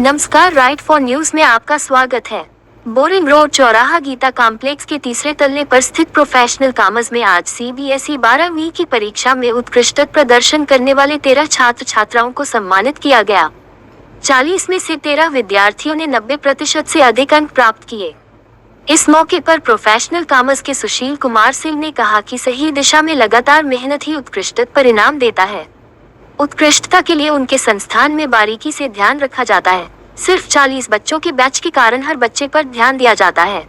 नमस्कार, right for news में आपका स्वागत है। बोरिंग रोड चौराहा गीता कॉम्प्लेक्स के तीसरे तल्ले पर स्थित प्रोफेशनल कॉमर्स में आज सीबीएसई 12वीं की परीक्षा में उत्कृष्ट प्रदर्शन करने वाले 13 छात्र छात्राओं को सम्मानित किया गया। 40 में से 13 विद्यार्थियों ने 90% से अधिक अंक प्राप्त किए। इस मौके पर प्रोफेशनल कॉमर्स के सुशील कुमार सिंह ने कहा कि सही दिशा में लगातार मेहनत ही उत्कृष्ट परिणाम देता है। उत्कृष्टता के लिए उनके संस्थान में बारीकी से ध्यान रखा जाता है। सिर्फ 40 बच्चों के बैच के कारण हर बच्चे पर ध्यान दिया जाता है।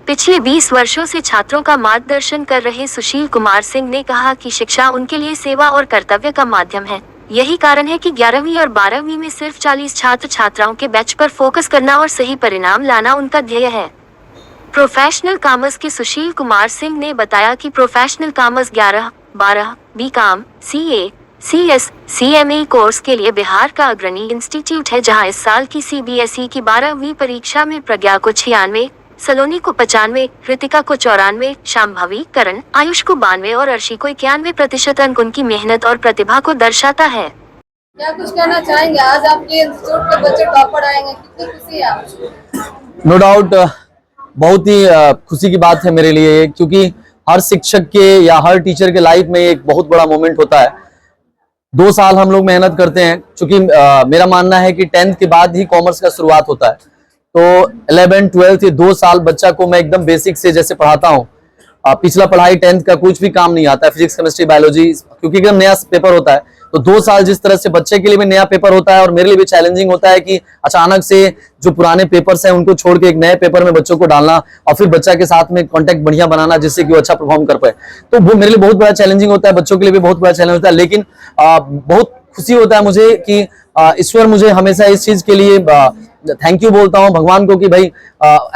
पिछले 20 वर्षों से छात्रों का मार्गदर्शन कर रहे सुशील कुमार सिंह ने कहा कि शिक्षा उनके लिए सेवा और कर्तव्य का माध्यम है। यही कारण है कि 11वीं और 12वीं में सिर्फ 40 छात्र छात्राओं के बैच पर फोकस करना और सही परिणाम लाना उनका ध्येय है। प्रोफेशनल कॉमर्स के सुशील कुमार सिंह ने बताया कि professional commerce 11, 12, BCom, CA, CS, CMA course के लिए बिहार का अग्रणी इंस्टीट्यूट है, जहां इस साल की सीबीएसई की 12वीं परीक्षा में प्रज्ञा को 96, सलोनी को 95, कृतिका को 94, शांभवी, करण, आयुष को 92 और अर्शी को 91% अंक उनकी मेहनत और प्रतिभा को दर्शाता है। क्या कुछ कहना चाहेंगे? आज आपके इंस्टीट्यूट के बच्चे टॉपर आएंगे, कितनी खुशी है आपको? नो डाउट, बहुत ही खुशी की बात है मेरे लिए, क्योंकि हर शिक्षक के या हर टीचर के लाइफ में एक बहुत बड़ा मोमेंट होता है। 2 साल हम लोग मेहनत करते हैं, क्योंकि मेरा मानना है कि 10th के बाद ही कॉमर्स का शुरुआत होता है। तो 11, 12 ये 2 साल बच्चा को मैं एकदम बेसिक से जैसे पढ़ाता हूँ। पिछला पढ़ाई 10th का कुछ भी काम नहीं आता है, फिजिक्स, केमिस्ट्री, बायोलॉजी, क्योंकि एकदम नया पेपर होता है। तो 2 साल जिस तरह से बच्चे के लिए भी नया पेपर होता है और मेरे लिए भी चैलेंजिंग होता है कि अचानक से जो पुराने पेपर्स हैं उनको छोड़ के एक नए पेपर में बच्चों को डालना और फिर बच्चा के साथ में कांटेक्ट बढ़िया बनाना, जिससे कि वो अच्छा परफॉर्म कर पाए। तो वो मेरे लिए बहुत बड़ा चैलेंजिंग होता है, बच्चों के लिए भी बहुत बड़ा चैलेंज होता है। लेकिन बहुत खुशी होता है मुझे कि ईश्वर मुझे हमेशा इस चीज के लिए थैंक यू बोलता हूँ भगवान को कि भाई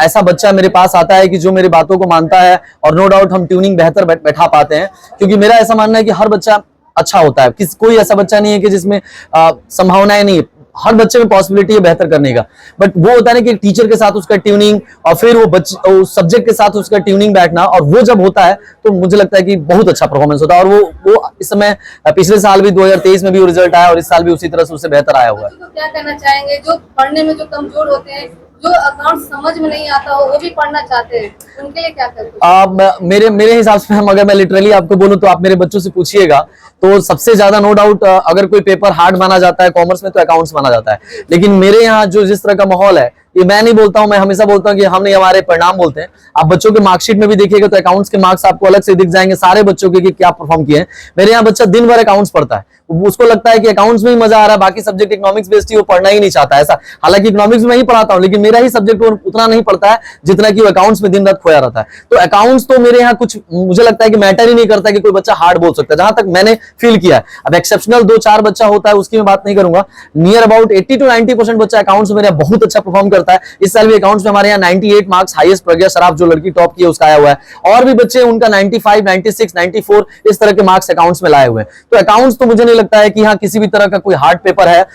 ऐसा बच्चा मेरे पास आता है कि जो मेरी बातों को मानता है, और नो डाउट हम ट्यूनिंग बेहतर बैठा पाते हैं। क्योंकि मेरा ऐसा मानना है कि हर बच्चा अच्छा होता है, कोई ऐसा बच्चा नहीं है कि जिसमें संभावनाएं नहीं है। हर बच्चे में पॉसिबिलिटी है बेहतर करने का, बट वो होता है ना कि टीचर के साथ उसका ट्यूनिंग और फिर वो सब्जेक्ट के साथ उसका ट्यूनिंग बैठना, और वो जब होता है तो मुझे लगता है कि बहुत अच्छा परफॉर्मेंस होता है। और वो इस समय पिछले साल भी 2023 में भी वो रिजल्ट आया और इस साल भी उसी तरह से उससे बेहतर आया हुआ है। तो क्या कहना चाहेंगे जो पढ़ने में जो कमजोर होते हैं, जो अकाउंट समझ में नहीं आता हो, वो भी पढ़ना चाहते हैं, उनके लिए क्या करते? मेरे हिसाब से अगर मैं लिटरली आपको बोलूं तो आप मेरे बच्चों से पूछिएगा तो सबसे ज्यादा नो डाउट अगर कोई पेपर हार्ड माना जाता है कॉमर्स में तो अकाउंट्स माना जाता है। लेकिन मेरे यहाँ जो जिस तरह का माहौल है, ये मैं नहीं बोलता हूं, मैं हमेशा बोलता हूं कि हम नहीं, हमारे परिणाम बोलते हैं। आप बच्चों के मार्कशीट में भी देखिएगा तो अकाउंट्स के मार्क्स आपको अलग से दिख जाएंगे सारे बच्चों के कि क्या परफॉर्म किए हैं। मेरे यहाँ बच्चा दिन भर अकाउंट्स पढ़ता है, उसको लगता है कि अकाउंट्स में ही मजा आ रहा है, बाकी सब्जेक्ट इकोनॉमिक्स बेस्ड ही वो पढ़ना ही नहीं चाहता ऐसा। हालांकि इकोनॉमिक्स में ही पढ़ाता हूं, लेकिन मेरा ही सब्जेक्ट वो उतना नहीं पढ़ता है जितना कि वो अकाउंट्स में दिन रात खोया रहता है। तो अकाउंट्स तो मेरे यहाँ कुछ मुझे लगता है कि मैटर ही नहीं करता कि कोई बच्चा हार्ड बोल सकता है, जहां तक मैंने फील किया है। अब एक्सेप्शनल 2-4 बच्चा होता है, उसकी मैं बात नहीं करूंगा। नियर अबाउट 80 to 90% बच्चा अकाउंट्स में मेरा बहुत अच्छा परफॉर्म करता है। इस साल भी अकाउंट्स में हमारे यहाँ 98 मार्क्स हाईएस्ट प्रज्ञा सराफ जो लड़की टॉप की है उसका आया हुआ है, और भी बच्चे उनका 95, 96, 94 इस तरह के मार्क्स अकाउंट्स में लाए हुए हैं। तो अकाउंट्स तो मुझे नहीं लगता है कि यहाँ किसी भी तरह का कोई हार्ड पेपर है,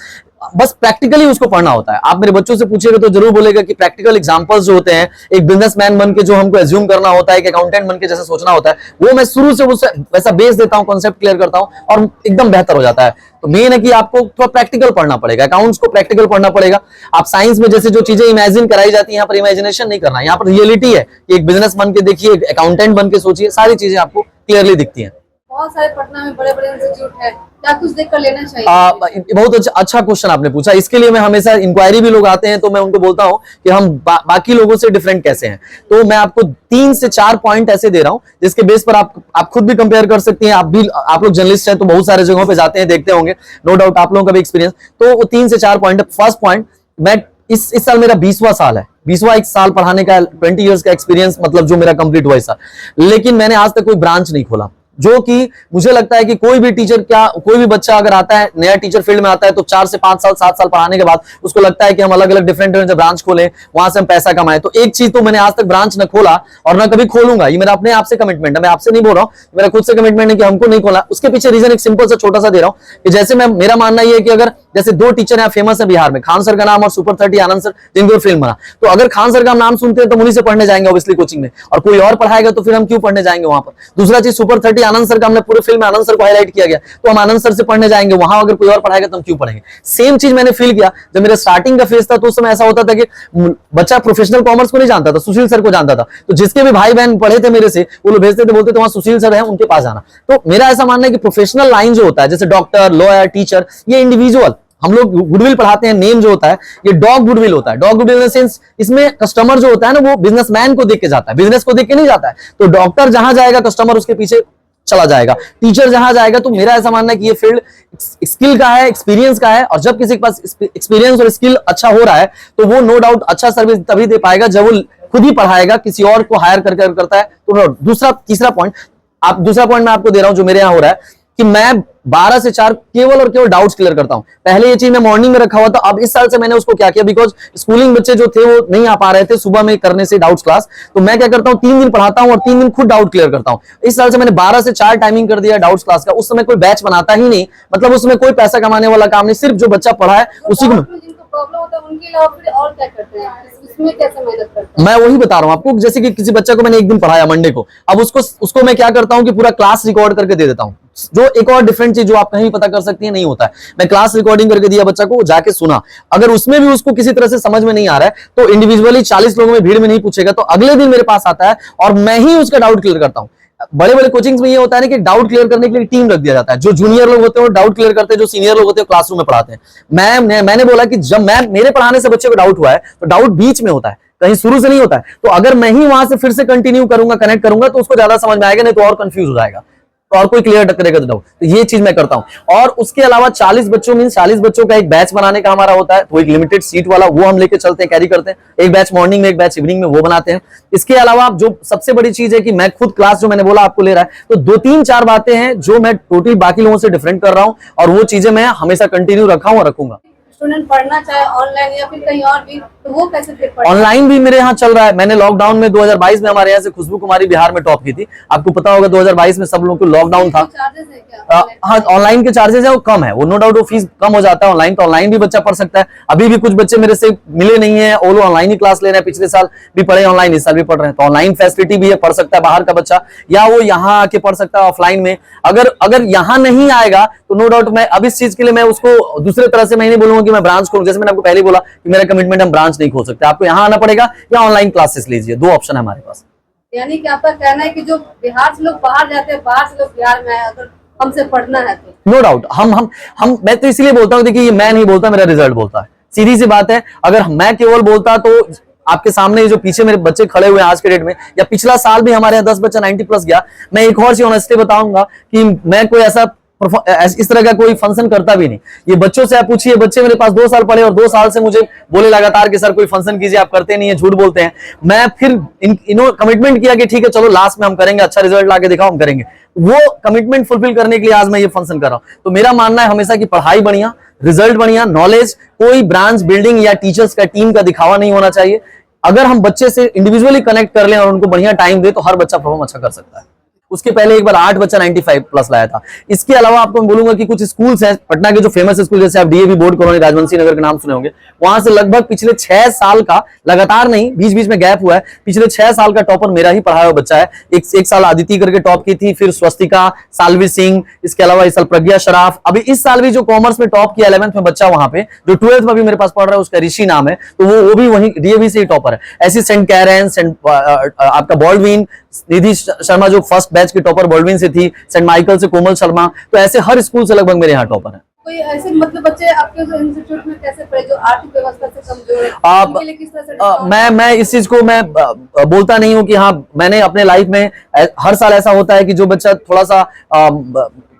बस प्रैक्टिकली उसको पढ़ना होता है। आप मेरे बच्चों से पूछिएगा तो जरूर बोलेगा कि प्रैक्टिकल एग्जांपल्स जो होते हैं, एक बिजनेसमैन बन के जो हमको एज्यूम करना होता है, एक अकाउंटेंट बन के जैसे सोचना होता है, वो मैं शुरू से वैसा बेस देता हूं, कॉन्सेप्ट क्लियर करता हूं और एकदम बेहतर हो जाता है। तो मेन है कि आपको थोड़ा प्रैक्टिकल पढ़ना पड़ेगा, अकाउंट्स को प्रैक्टिकल पढ़ना पड़ेगा। आप साइंस में जैसे जो चीजें इमेजिन कराई जाती है, यहाँ पर इमेजिनेशन नहीं करना, यहाँ पर रियलिटी है कि एक बिजनेस बन के देखिए, एक अकाउंटेंट बन के सोचिए, सारी चीजें आपको क्लियरली दिखती है। बहुत सारे पटना में बड़े बड़े इंस्टीट्यूट है, क्या कुछ देखकर लेना चाहिए? बहुत अच्छा क्वेश्चन आपने पूछा। इसके लिए मैं हमेशा इंक्वायरी भी लोग आते हैं तो मैं उनको बोलता हूं कि हम बाकी लोगों से डिफरेंट कैसे हैं। तो मैं आपको 3 से 4 पॉइंट ऐसे दे रहा हूं जिसके बेस पर आप खुद भी कंपेयर कर सकती हैं। आप लोग जर्नलिस्ट हैं तो बहुत सारे जगहों पे जाते हैं, देखते होंगे, नो डाउट आप लोगों का भी एक्सपीरियंस। तो वो 3 से 4 पॉइंट। फर्स्ट पॉइंट, मैं इस साल मेरा 20वां साल है, 20वां एक साल पढ़ाने का, 20 ईयर्स का एक्सपीरियंस मतलब जो मेरा कंप्लीट हुआ इस साल। लेकिन मैंने आज तक कोई ब्रांच नहीं खोला, जो कि मुझे लगता है कि कोई भी टीचर, क्या कोई भी बच्चा अगर आता है, नया टीचर फील्ड में आता है तो 4 से 5 साल 7 साल पढ़ाने के बाद उसको लगता है कि हम अलग अलग डिफरेंट ब्रांच खोलें, वहां से हम पैसा कमाएं। तो एक चीज तो मैंने आज तक ब्रांच न खोला और ना कभी खोलूंगा, ये मेरा अपने आप से कमिटमेंट है, मैं आपसे नहीं बोल रहा हूं, मेरा खुद से कमिटमेंट है कि हमको नहीं खोला। उसके पीछे रीजन एक सिंपल सा छोटा सा दे रहा हूं कि जैसे मेरा मानना यह है कि अगर जैसे दो टीचर यहाँ फेमस है बिहार में, खान सर का नाम और सुपर 30 आनंद सर, जिनको फिल्म बना। तो अगर खान सर का नाम सुनते हैं तो उन्हीं से पढ़ने जाएंगे ऑब्वियसली कोचिंग में, और कोई और पढ़ाएगा तो फिर हम क्यों पढ़ने जाएंगे वहां पर। दूसरा चीज, सुपर 30 आनंद सर का हमने पूरे फिल्म में आनंद सर को हाईलाइट किया गया, तो हम आनंद सर से पढ़ने जाएंगे, वहां अगर कोई और पढ़ाएगा तो हम क्यों पढ़ेंगे। सेम चीज मैंने फील किया जब मेरा स्टार्टिंग का फेज था, तो उस समय ऐसा होता था कि बच्चा प्रोफेशनल कॉमर्स को नहीं जानता था, सुशील सर को जानता था। तो जिसके भी भाई बहन पढ़े थे मेरे से, वो लोग भेजते थे, बोलते थे वहां सुशील सर है, उनके पास जाना। तो मेरा ऐसा मानना है कि प्रोफेशनल लाइन जो होता है, जैसे डॉक्टर, लॉयर, टीचर, ये इंडिविजुअल हम लोग गुडविल पढ़ाते हैं, नेम जो होता है ये डॉग गुडविल होता है। Dog goodwill in the sense, इसमें कस्टमर जो होता है ना, वो बिजनेसमैन को देख के जाता है, बिजनेस को देख के नहीं जाता है। तो डॉक्टर जहां जाएगा कस्टमर उसके पीछे चला जाएगा, टीचर जहां जाएगा। तो मेरा ऐसा मानना है कि ये फील्ड स्किल का है, एक्सपीरियंस का है, और जब किसी के पास एक्सपीरियंस और स्किल अच्छा हो रहा है तो वो नो डाउट अच्छा सर्विस तभी दे पाएगा जब वो खुद ही पढ़ाएगा, किसी और को हायर करके करता है। तो तीसरा पॉइंट मैं आपको दे रहा हूं जो मेरे यहां हो रहा है कि मैं 12 से 4 केवल और केवल डाउट्स क्लियर करता हूं। पहले ये चीज मैं मॉर्निंग में रखा हुआ था, अब इस साल से मैंने उसको क्या किया, बिकॉज स्कूलिंग बच्चे जो थे वो नहीं आ पा रहे थे सुबह में करने से डाउट्स क्लास, तो मैं क्या करता हूं 3 दिन पढ़ाता हूं और 3 दिन खुद डाउट क्लियर करता हूं। इस साल से मैंने 12 से 4 टाइमिंग कर दिया डाउट्स क्लास का। उस समय कोई बैच बनाता ही नहीं, मतलब उसमें कोई पैसा कमाने वाला काम नहीं, सिर्फ जो बच्चा पढ़ा है उसी को। प्रॉब्लम होता है उनके अलावा फिर और क्या करते हैं, इसमें कैसे मेहनत करते हैं? मैं वही बता रहा हूं आपको, जैसे कि किसी बच्चे को मैंने एक दिन पढ़ाया मंडे को, अब उसको मैं क्या करता हूं कि पूरा क्लास रिकॉर्ड करके दे देता हूं। जो एक और डिफरेंट चीज जो आप कहीं पता कर सकती है नहीं होता है, मैं क्लास रिकॉर्डिंग करके दिया बच्चा को, जाके सुना, अगर उसमें भी उसको किसी तरह से समझ में नहीं आ रहा है तो इंडिविजुअली 40 लोगों में भीड़ में नहीं पूछेगा, तो अगले दिन मेरे पास आता है और मैं ही उसका डाउट क्लियर करता हूं। बड़े बड़े कोचिंग्स में ये होता है ना कि डाउट क्लियर करने के लिए टीम रख दिया जाता है, जो जूनियर लोग होते हैं वो डाउट क्लियर करते हैं, जो सीनियर लोग होते हैं क्लासरूम में पढ़ाते हैं। मैंने बोला कि जब मेरे पढ़ाने से बच्चे को डाउट हुआ है तो डाउट बीच में होता है, कहीं शुरू से नहीं होता है। तो अगर मैं ही वहां से फिर से कंटिन्यू करूंगा, कनेक्ट करूंगा, तो उसको ज्यादा समझ में आएगा, नहीं तो और कंफ्यूज हो जाएगा, तो और कोई क्लियर करेगा तो डाउट। तो ये चीज मैं करता हूं। और उसके अलावा 40 बच्चों का एक बैच बनाने का हमारा होता है, तो एक लिमिटेड सीट वाला वो हम लेके चलते हैं, कैरी करते हैं। एक बैच मॉर्निंग में, एक बैच इवनिंग में, वो बनाते हैं। इसके अलावा जो सबसे बड़ी चीज है कि मैं खुद क्लास जो मैंने बोला आपको ले रहा है, तो 2-3-4 बातें हैं जो मैं टोटली बाकी लोगों से डिफरेंट कर रहा हूं, और वो चीजें मैं हमेशा कंटिन्यू रखा हूं और रखूंगा। स्टूडेंट पढ़ना चाहे ऑनलाइन या फिर कहीं और भी, तो वो कैसे फिर पढ़े? ऑनलाइन भी मेरे यहाँ चल रहा है। मैंने लॉकडाउन में 2022 में हमारे यहाँ से खुशबू कुमारी बिहार में टॉप की थी, आपको पता होगा 2022 में सब लोगों को लॉकडाउन था। चार्जेस है क्या? हाँ, ऑनलाइन के चार्जेस है वो कम है, वो नो डाउट वो फीस कम हो जाता है ऑनलाइन, तो ऑनलाइन भी बच्चा पढ़ सकता है। अभी भी कुछ बच्चे मेरे से मिले नहीं है, वो लोग ऑनलाइन ही क्लास ले रहे हैं, पिछले साल भी पढ़े ऑनलाइन, इस साल भी पढ़ रहे हैं। तो ऑनलाइन फैसिलिटी भी है, पढ़ सकता है बाहर का बच्चा, या वो यहाँ आके पढ़ सकता है ऑफलाइन में। अगर यहाँ नहीं आएगा तो नो डाउट मैं अब इस चीज के लिए मैं उसको दूसरे तरह से मैं नहीं बोलूंगा कि मैं ब्रांच खोलूं। जैसे मैंने आपको पहले बोला कि मेरा कमिटमेंट, हम ब्रांच नहीं खोल सकते, आपको यहाँ आना पड़ेगा या ऑनलाइन क्लासेस लीजिए, 2 ऑप्शन है हमारे पास। यानी कि आपका कहना है कि जो बिहार से लोग बाहर जाते हैं, बाहर से लोग बिहार में आए, अगर हमसे पढ़ना है तो नो डाउट हम मैं तो इसलिए बोलता हूँ, देखिए ये मैं नहीं बोलता, मेरा रिजल्ट बोलता है, सीधी सी बात है। अगर मैं केवल बोलता तो आपके सामने जो पीछे मेरे बच्चे खड़े हुए हैं आज के डेट में, या पिछला साल भी हमारे यहाँ 10 बच्चा 90+ गया। मैं एक और चीज ऑनेस्टली बताऊंगा कि मैं कोई ऐसा इस तरह का कोई फंक्शन करता भी नहीं। ये बच्चों से आप पूछिए, बच्चे मेरे पास 2 साल पढ़े और 2 साल से मुझे बोले लगातार कि सर कोई फंक्शन कीजिए, आप करते नहीं है, झूठ बोलते हैं। मैं फिर इन्होंने कमिटमेंट किया कि ठीक है चलो लास्ट में हम करेंगे, अच्छा रिजल्ट लाके दिखाओ, हम करेंगे। वो कमिटमेंट फुलफिल करने के लिए आज मैं ये फंक्शन कर रहा हूं। तो मेरा मानना है हमेशा कि पढ़ाई बढ़िया, रिजल्ट बढ़िया, नॉलेज, कोई ब्रांच बिल्डिंग या टीचर्स का टीम का दिखावा नहीं होना चाहिए। अगर हम बच्चे से इंडिविजुअली कनेक्ट कर लें और उनको बढ़िया टाइम दे तो हर बच्चा परफॉर्म अच्छा कर सकता है। उसके पहले एक बार 8 बच्चा 95+ लाया था। इसके अलावा आपको मैं बोलूंगा कि कुछ स्कूल्स हैं पटना के जो फेमस स्कूल, जैसे आप डीएवी बोर्ड कॉलोनी राजवंशी नगर के नाम सुने होंगे, वहां से लगभग पिछले 6 साल का, लगातार नहीं, बीच बीच में गैप हुआ है, पिछले 6 साल का टॉपर मेरा ही पढ़ाया हुआ बच्चा है। एक साल आदिति करके टॉप की थी, फिर स्वस्तिका, सालवी सिंह, इसके अलावा इस साल प्रज्ञा शराफ, अभी इस साल भी जो कॉमर्स में टॉप किया 11th में बच्चा वहां पे, जो 12th में भी मेरे पास पढ़ रहा है, उसका ऋषि नाम है, तो वो भी वही डीएवी से ही टॉपर है। ऐसी सेंट कैरन, आपका बॉल्डविन, निधि शर्मा जो फर्स्ट बैच के टॉपर बॉल्डविन से थी, सेंट माइकल से कोमल शर्मा, तो ऐसे हर स्कूल से लगभग मेरे यहाँ टॉपर है। कोई ऐसे मतलब बच्चे आपके जो इंस्टीट्यूट में कैसे पढ़े जो आर्थिक व्यवस्था से कमजोर है, उनके लिए किस तरह से मैं इस चीज को मैं बोलता नहीं हूं कि हाँ, मैंने अपने लाइफ में हर साल ऐसा होता है कि जो बच्चा थोड़ा सा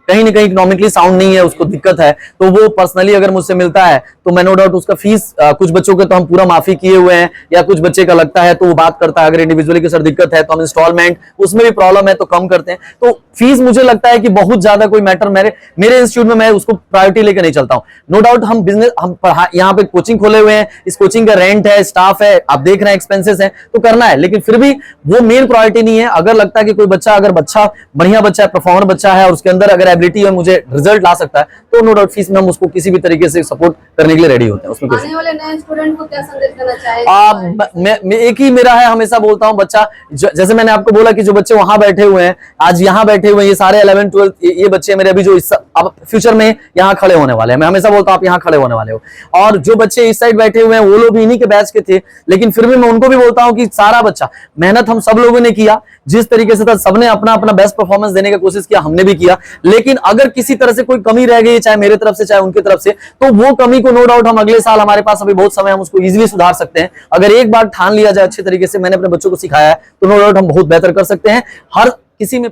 कहीं ना कहीं इकोनॉमिकली साउंड नहीं है, उसको दिक्कत है, तो वो पर्सनली अगर मुझसे मिलता है तो मैं नो डाउट उसका फीस, कुछ बच्चों के तो हम पूरा माफी किए हुए हैं, या कुछ बच्चे का लगता है तो वो बात करता है, अगर इंडिविजुअली की सर दिक्कत है तो हम इंस्टॉलमेंट, उसमें भी प्रॉब्लम है तो कम करते हैं। तो फीस मुझे लगता है कि बहुत ज्यादा कोई मैटर मेरे इंस्टीट्यूट में मैं उसको प्रायोरिटी लेकर नहीं चलता हूँ। नो डाउट हम बिजनेस, हम यहाँ पे कोचिंग खोले हुए हैं, इस कोचिंग का रेंट है, स्टाफ है, आप देख रहे हैं एक्सपेंसेस है, तो करना है, लेकिन फिर भी वो मेन प्रायोरिटी नहीं है। अगर लगता है कि कोई बच्चा, अगर बढ़िया बच्चा है, परफॉर्मर बच्चा है और उसके अंदर अगर एबिलिटी है, मुझे रिजल्ट ला सकता है, तो नो डाउट फीस में हम उसको किसी भी तरीके से सपोर्ट करने के लिए रेडी होते हैं। उसमें कुछ आने वाले नए स्टूडेंट को क्या संदेश देना चाहेंगे? मैं एक ही मेरा है, हमेशा बोलता हूं बच्चा, जैसे मैंने आपको बोला कि जो बच्चे वहां बैठे हुए हैं, आज यहाँ बैठे हुए हैं, ये सारे 11 12 ये बच्चे मेरे अभी जो अब फ्यूचर में यहाँ खड़े होने वाले हैं। मैं हमेशा बोलता हूं आप यहाँ खड़े होने वाले हो, और जो बच्चे इस साइड बैठे हुए हैं वो लोग भी इन्हीं के बैच के थे, लेकिन फिर भी मैं उनको भी बोलता हूं कि सारा बच्चा मेहनत हम सब लोगों ने किया, जिस तरीके से था सबने अपना अपना बेस्ट परफॉर्मेंस देने की कोशिश किया, हमने भी किया, लेकिन अगर किसी तरह से कोई कमी रह गई, चाहे मेरे तरफ से चाहे उनकी तरफ से, तो वो कमी को नो डाउट हम अगले साल, हमारे पास अभी बहुत समय, हम उसको इजीली सुधार सकते हैं। अगर एक बार ठान लिया जाए अच्छे तरीके से, मैंने अपने बच्चों को सिखाया है, तो नो डाउट हम बहुत बेहतर कर सकते हैं। हर किसी में